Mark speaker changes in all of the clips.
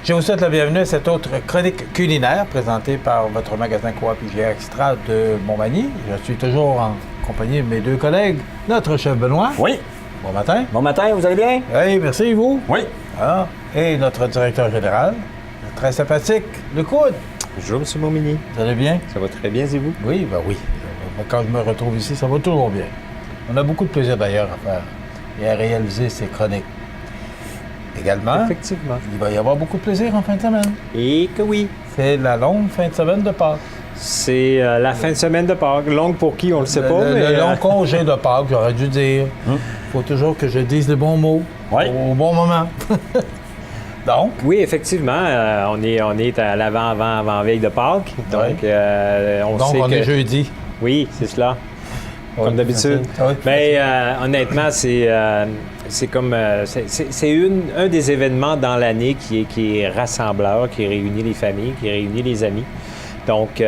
Speaker 1: Je vous souhaite la bienvenue à cette autre chronique culinaire présentée par votre magasin Coop IGA Extra de Montmagny. Je suis toujours en compagnie de mes deux collègues, notre chef Benoît.
Speaker 2: Oui.
Speaker 1: Bon matin.
Speaker 2: Bon matin, vous allez bien?
Speaker 1: Oui, merci, et vous?
Speaker 2: Oui.
Speaker 1: Ah, et notre directeur général, très sympathique, le Coude.
Speaker 2: Bonjour, M. Montmagny.
Speaker 1: Vous allez bien?
Speaker 2: Ça va très bien, et vous?
Speaker 1: Oui, ben oui. Quand je me retrouve ici, ça va toujours bien. On a beaucoup de plaisir d'ailleurs à faire et à réaliser ces chroniques. Également,
Speaker 2: Effectivement.
Speaker 1: il va y avoir beaucoup de plaisir en fin de semaine.
Speaker 2: Et que oui.
Speaker 1: C'est la longue fin de semaine de Pâques.
Speaker 2: C'est la fin de semaine de Pâques. Longue pour qui, on le sait pas,
Speaker 1: Le
Speaker 2: mais...
Speaker 1: long congé de Pâques, j'aurais dû dire. Il faut toujours que je dise les bons mots au bon moment. Donc?
Speaker 2: Oui, effectivement, on est à l'avant-veille de Pâques. Donc,
Speaker 1: on est jeudi.
Speaker 2: Oui, c'est cela.
Speaker 1: Oui,
Speaker 2: comme d'habitude. Mais honnêtement, c'est un des événements dans l'année qui est rassembleur, qui réunit les familles, qui réunit les amis. Donc,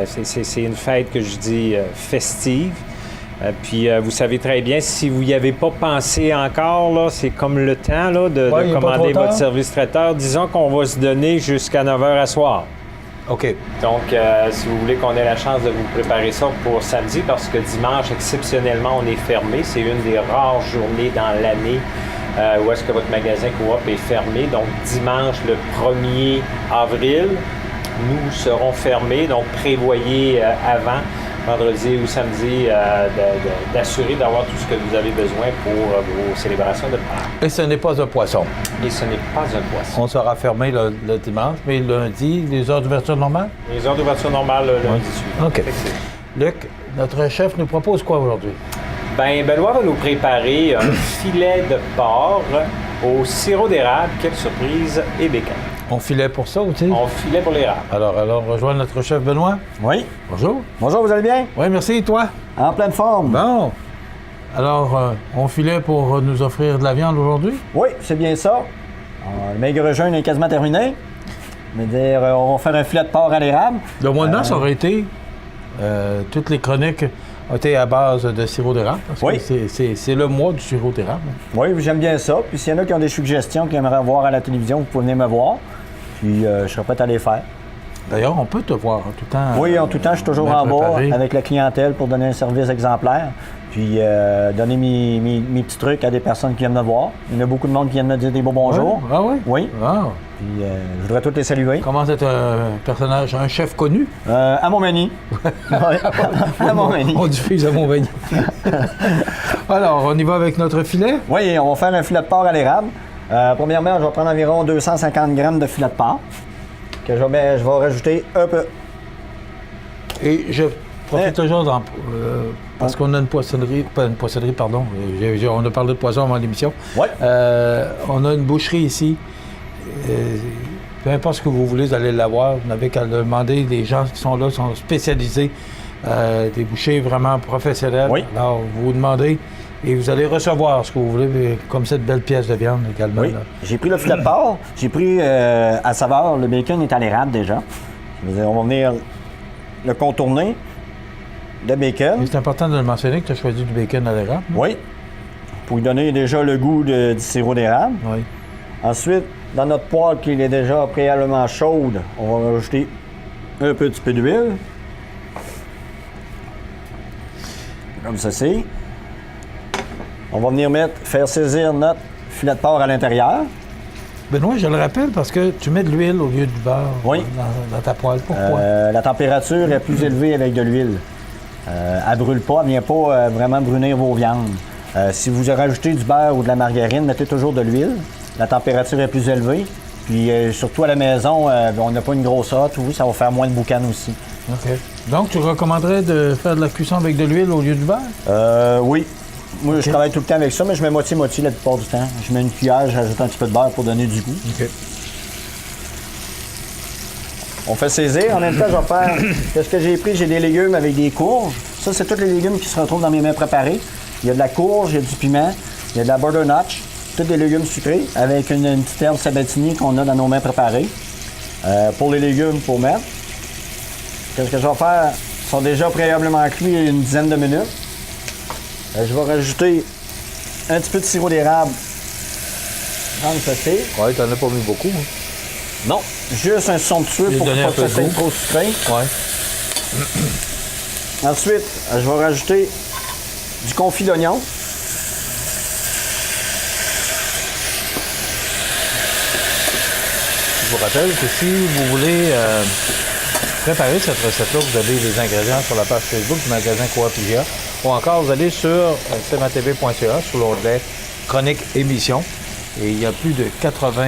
Speaker 2: c'est une fête que je dis festive. Puis, vous savez très bien, si vous n'y avez pas pensé encore, là, c'est comme le temps là, de commander votre service traiteur. Disons qu'on va se donner jusqu'à 9h à soir.
Speaker 1: OK.
Speaker 2: Donc, si vous voulez qu'on ait la chance de vous préparer ça pour samedi, parce que dimanche, exceptionnellement, on est fermé. C'est une des rares journées dans l'année où est-ce que votre magasin Coop est fermé. Donc, dimanche, le 1er avril, nous serons fermés. Donc, prévoyez avant, vendredi ou samedi, d'assurer d'avoir tout ce que vous avez besoin pour vos célébrations de Pâques.
Speaker 1: Et ce n'est pas un poisson.
Speaker 2: Et ce n'est pas un poisson.
Speaker 1: On sera fermé le dimanche, mais lundi, les heures d'ouverture normales?
Speaker 2: Les heures d'ouverture normales, le lundi suivant.
Speaker 1: OK. Luc, notre chef nous propose quoi aujourd'hui?
Speaker 2: Bien, Benoît va nous préparer un filet de porc au sirop d'érable. Quelle surprise! Et bacon.
Speaker 1: On filait pour ça aussi?
Speaker 2: On filait pour l'érable.
Speaker 1: Alors, rejoins notre chef Benoît.
Speaker 3: Oui.
Speaker 1: Bonjour.
Speaker 3: Bonjour, vous allez bien?
Speaker 1: Oui, merci. Et toi?
Speaker 3: En pleine forme.
Speaker 1: Bon. Alors, on filait pour nous offrir de la viande aujourd'hui?
Speaker 3: Oui, c'est bien ça. Le maigre jeûne est quasiment terminé. C'est-à-dire, on va faire un filet de porc à l'érable.
Speaker 1: Le mois de mars aurait été... toutes les chroniques ont été à base de sirop d'érable. Parce que c'est le mois du sirop d'érable.
Speaker 3: Oui, j'aime bien ça. Puis s'il y en a qui ont des suggestions qu'ils aimeraient voir à la télévision, vous pouvez venir me voir. Puis je serai prêt à les faire.
Speaker 1: D'ailleurs, on peut te voir en tout temps.
Speaker 3: Oui, en tout temps, je suis toujours en bas avec la clientèle pour donner un service exemplaire. Puis donner mes petits trucs à des personnes qui viennent me voir. Il y a beaucoup de monde qui viennent me dire des beaux bonjours.
Speaker 1: Ah oui?
Speaker 3: Oui.
Speaker 1: Ah.
Speaker 3: Puis je voudrais tous les saluer.
Speaker 1: Comment c'est un personnage, un chef connu?
Speaker 3: À Montmagny. À Montmagny.
Speaker 1: On diffuse à Montmagny. Alors, on y va avec notre filet?
Speaker 3: Oui, on va faire un filet de porc à l'érable. Premièrement, je vais prendre environ 250 grammes de filet de porc que je vais rajouter un peu. Et
Speaker 1: je profite toujours parce qu'on a une poissonnerie, pardon. On a parlé de poisson avant l'émission.
Speaker 3: Oui.
Speaker 1: On a une boucherie ici. Peu importe ce que vous voulez, vous allez l'avoir. Vous n'avez qu'à le demander. Les gens qui sont là sont spécialisés. Des bouchers vraiment professionnels.
Speaker 3: Oui.
Speaker 1: Alors, vous demandez et vous allez recevoir ce que vous voulez, comme cette belle pièce de viande également.
Speaker 3: Oui. J'ai pris le filet de porc. J'ai pris à saveur. Le bacon est à l'érable déjà. On va venir le contourner. Le bacon.
Speaker 1: C'est important de le mentionner que tu as choisi du bacon à l'érable.
Speaker 3: Oui. Pour lui donner déjà le goût du sirop d'érable.
Speaker 1: Oui.
Speaker 3: Ensuite, dans notre poêle qui est déjà préalablement chaude, on va rajouter un petit peu d'huile. Comme ceci. On va venir faire saisir notre filet de porc à l'intérieur.
Speaker 1: Benoît, je le rappelle parce que tu mets de l'huile au lieu du beurre dans ta poêle. Pourquoi?
Speaker 3: La température est plus élevée avec de l'huile. Elle ne brûle pas, elle ne vient pas vraiment brunir vos viandes. Si vous rajoutez du beurre ou de la margarine, mettez toujours de l'huile. La température est plus élevée. Puis surtout à la maison, on n'a pas une grosse hotte, ça va faire moins de boucan aussi.
Speaker 1: OK. Donc, tu recommanderais de faire de la cuisson avec de l'huile au lieu du beurre?
Speaker 3: Oui. Moi, je travaille tout le temps avec ça, mais je mets moitié-moitié la plupart du temps. Je mets une cuillère, j'ajoute un petit peu de beurre pour donner du goût.
Speaker 1: OK.
Speaker 3: On fait saisir. En même temps, je vais faire... Qu'est-ce que j'ai pris? J'ai des légumes avec des courges. Ça, c'est tous les légumes qui se retrouvent dans mes mains préparées. Il y a de la courge, il y a du piment, il y a de la butternut, tous des légumes sucrés avec une petite herbe sabatini qu'on a dans nos mains préparées. Pour les légumes, pour mettre. Qu'est-ce que je vais faire? Ils sont déjà préalablement cuits une dizaine de minutes. Je vais rajouter un petit peu de sirop d'érable dans le ceci.
Speaker 1: Oui, tu n'en as pas mis beaucoup.
Speaker 3: Non, juste un somptueux
Speaker 1: Lui
Speaker 3: pour
Speaker 1: donner
Speaker 3: pas
Speaker 1: un
Speaker 3: que
Speaker 1: peu
Speaker 3: ça
Speaker 1: de
Speaker 3: soit
Speaker 1: goût.
Speaker 3: trop sucré.
Speaker 1: Ouais.
Speaker 3: Ensuite, je vais rajouter du confit d'oignon.
Speaker 1: Je vous rappelle que si vous voulez préparer cette recette-là, vous avez les ingrédients sur la page Facebook du magasin Coop IGA ou encore vous allez sur cmatv.ca sur l'onglet Chronique Émission. Et il y a plus de 80...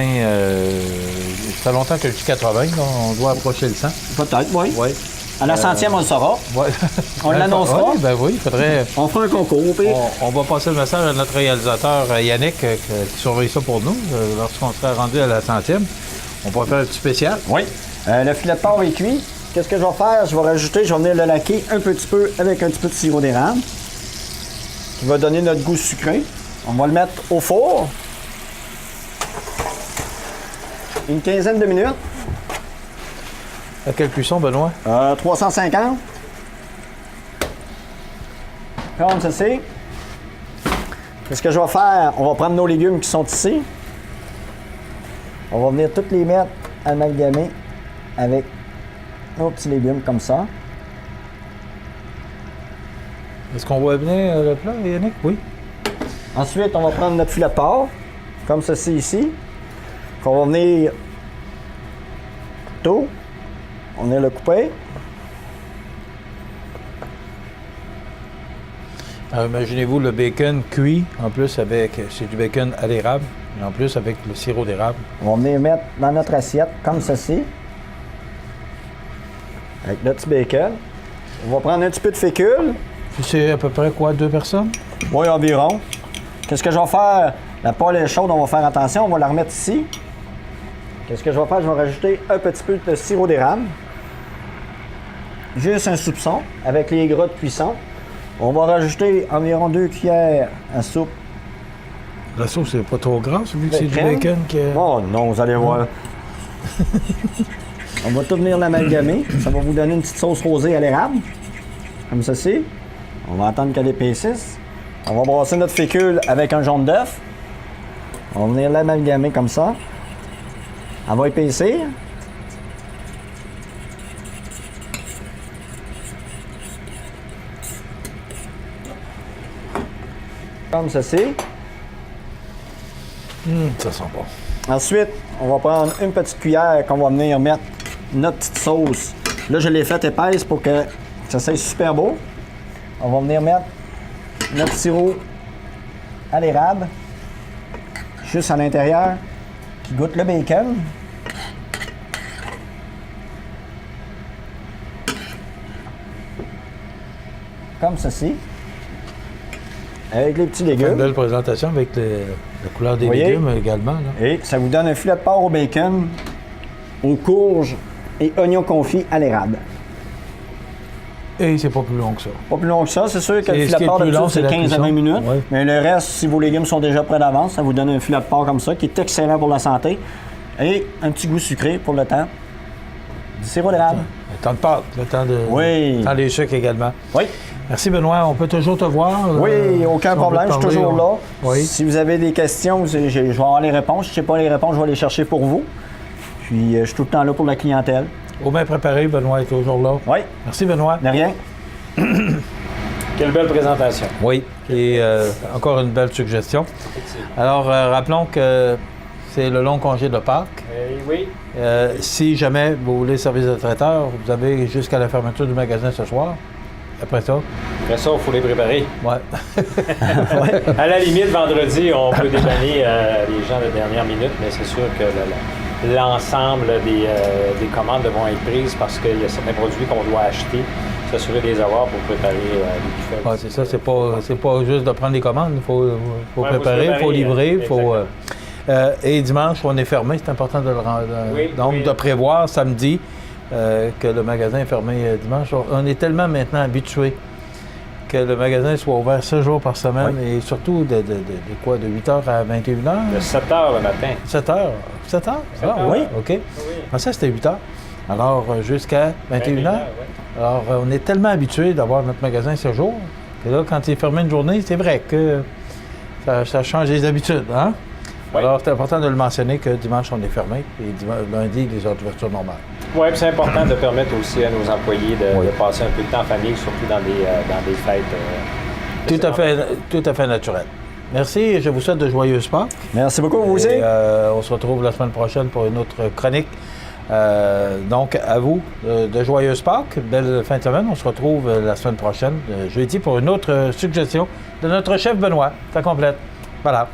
Speaker 1: ça fait longtemps que je dis 80, donc on doit approcher le 100.
Speaker 3: Peut-être, oui.
Speaker 1: Oui.
Speaker 3: À la centième, on le saura.
Speaker 1: Ouais.
Speaker 3: On l'annoncera.
Speaker 1: Oui, ben oui, il faudrait...
Speaker 3: On fera un concours, au pire.
Speaker 1: On va passer le message à notre réalisateur Yannick qui surveille ça pour nous. Lorsqu'on sera rendu à la centième, on pourra faire un petit spécial.
Speaker 3: Oui. Le filet de porc est cuit. Qu'est-ce que je vais faire? Je vais venir le laquer un petit peu avec un petit peu de sirop d'érable qui va donner notre goût sucré. On va le mettre au four. Une quinzaine de minutes.
Speaker 1: À quelle cuisson, Benoît?
Speaker 3: 350. Comme ceci. Qu'est-ce que je vais faire? On va prendre nos légumes qui sont ici. On va venir tous les mettre amalgamés avec nos petits légumes comme ça.
Speaker 1: Est-ce qu'on voit bien le plat, Yannick? Oui.
Speaker 3: Ensuite, on va prendre notre filet de porc, comme ceci ici. On va venir tout. On va le couper.
Speaker 1: Alors, imaginez-vous le bacon cuit, en plus avec... C'est du bacon à l'érable, et en plus avec le sirop d'érable.
Speaker 3: On va venir mettre dans notre assiette, comme ceci. Avec notre petit bacon. On va prendre un petit peu de fécule.
Speaker 1: C'est à peu près quoi, 2 personnes?
Speaker 3: Oui, environ. Qu'est-ce que je vais faire? La poêle est chaude, on va faire attention, on va la remettre ici. Qu'est-ce que je vais faire? Je vais rajouter un petit peu de sirop d'érable. Juste un soupçon avec les gras de cuisson. On va rajouter environ 2 cuillères à soupe.
Speaker 1: La sauce, c'est pas trop grasse, vu que c'est du
Speaker 3: crème.
Speaker 1: bacon qui...
Speaker 3: Oh non, vous allez voir. On va tout venir l'amalgamer. Ça va vous donner une petite sauce rosée à l'érable. Comme ceci. On va attendre qu'elle épaississe. On va brasser notre fécule avec un jaune d'œuf. On va venir l'amalgamer comme ça. Elle va épaissir. Comme ceci.
Speaker 1: Ça sent bon.
Speaker 3: Ensuite, on va prendre une petite cuillère qu'on va venir mettre notre petite sauce. Là, je l'ai faite épaisse pour que ça soit super beau. On va venir mettre notre sirop à l'érable, juste à l'intérieur, qui goûte le bacon. Comme ceci. Avec les petits
Speaker 1: Une
Speaker 3: légumes.
Speaker 1: belle présentation avec la couleur des
Speaker 3: Voyez?
Speaker 1: légumes également. Là.
Speaker 3: Et ça vous donne un filet de porc au bacon, aux courges et oignons confits à l'érable.
Speaker 1: Et c'est pas plus long que ça.
Speaker 3: Pas plus long que ça, c'est sûr que
Speaker 1: Et
Speaker 3: le
Speaker 1: ce
Speaker 3: filet
Speaker 1: qui
Speaker 3: de
Speaker 1: est
Speaker 3: porc
Speaker 1: plus long,
Speaker 3: d'habitude,
Speaker 1: c'est
Speaker 3: c'est
Speaker 1: la
Speaker 3: 15 à 20
Speaker 1: cuisson.
Speaker 3: minutes.
Speaker 1: Ouais.
Speaker 3: Mais le reste, si vos légumes sont déjà prêts d'avance, ça vous donne un filet de porc comme ça, qui est excellent pour la santé. Et un petit goût sucré pour le temps. Du sirop d'érable.
Speaker 1: Le temps de pâte, le temps de...
Speaker 3: Oui.
Speaker 1: Le temps des sucres également.
Speaker 3: Oui.
Speaker 1: Merci Benoît, on peut toujours te voir.
Speaker 3: Oui, aucun
Speaker 1: si on
Speaker 3: problème,
Speaker 1: veut
Speaker 3: je
Speaker 1: te
Speaker 3: suis toujours
Speaker 1: parler,
Speaker 3: là.
Speaker 1: Oui.
Speaker 3: Si vous avez des questions, je vais avoir les réponses. Si je ne sais pas les réponses, je vais les chercher pour vous. Puis, je suis tout le temps là pour la clientèle.
Speaker 1: Au bien préparé, Benoît est toujours là.
Speaker 3: Oui,
Speaker 1: Merci Benoît.
Speaker 3: de rien.
Speaker 2: Quelle belle présentation.
Speaker 1: Oui, et encore une belle suggestion. Alors, rappelons que c'est le long congé de Pâques.
Speaker 2: Oui.
Speaker 1: Si jamais vous voulez service de traiteur, vous avez jusqu'à la fermeture du magasin ce soir. Après ça,
Speaker 2: Après ça, il faut les préparer.
Speaker 1: ouais.
Speaker 2: À la limite, vendredi, on peut dépanner les gens de dernière minute, mais c'est sûr que l'ensemble des commandes vont être prises parce qu'il y a certains produits qu'on doit acheter, s'assurer de les avoir pour préparer les buffets.
Speaker 1: Ouais, c'est ça, c'est pas juste de prendre les commandes, il faut
Speaker 2: Ouais,
Speaker 1: préparer, il faut livrer, il faut...
Speaker 2: exactement.
Speaker 1: Et dimanche, on est fermé, c'est important de le rendre.
Speaker 2: Oui,
Speaker 1: donc,
Speaker 2: oui.
Speaker 1: de prévoir samedi que le magasin est fermé dimanche. On est tellement maintenant habitué que le magasin soit ouvert 7 jours par semaine et surtout de 8h à 21h?
Speaker 2: De 7h le matin.
Speaker 1: 7h? 7h? Ah oui, OK. Ah, ça, c'était 8h. Alors, jusqu'à 21h.
Speaker 2: ouais.
Speaker 1: Alors, on est tellement habitué d'avoir notre magasin 7 jours que là, quand il est fermé une journée, c'est vrai que ça change les habitudes, hein?
Speaker 2: Oui.
Speaker 1: Alors, c'est important de le mentionner que dimanche, on est fermé et lundi, les heures d'ouverture normales.
Speaker 2: Oui, puis c'est important de permettre aussi à nos employés
Speaker 1: Oui.
Speaker 2: de passer un peu de temps en famille, surtout dans des fêtes.
Speaker 1: Tout à fait naturel. Merci et je vous souhaite de joyeuses Pâques.
Speaker 3: Merci beaucoup, vous aussi.
Speaker 1: Et, on se retrouve la semaine prochaine pour une autre chronique. Donc, à vous, de joyeuses Pâques. Belle fin de semaine. On se retrouve la semaine prochaine, jeudi, pour une autre suggestion de notre chef Benoît. Ça complète. Voilà.